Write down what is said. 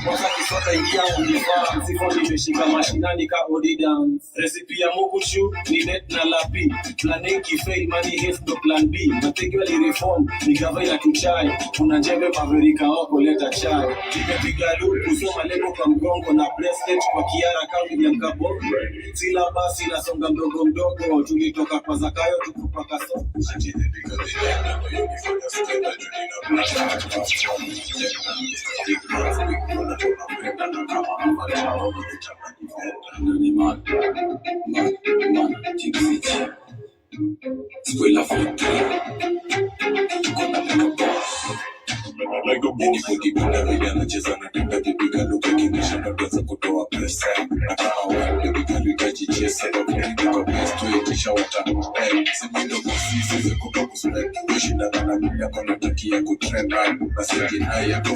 Kwanza kisota ingia unifaa. Sifo nimeshika mashinani ka Odidan. Recipe ya Mukushu ni net na lapi. Plan A kifail money hits no plan B. Mateke wali reform ni gavana tuchai. Kuna njembe maverika wako leta chai. Nimepiga lupu soma lego kwa mgongo na bracelet kwa kiara kaunti ya Mkabongo. Sila basi nasonga mdogo mdogo. Tulitoka kwa Zakayo tukupaka soko. Squilla foto, anybody kuna vile anacheza na tenda kipiga luka kinisha na tuanza kutoa pesa na kama wende vikalitaji chesa kwa best way kisha wata simundo kusisi zekuka kuspe kushinda na nabili yako natakia kutrend na siki na yako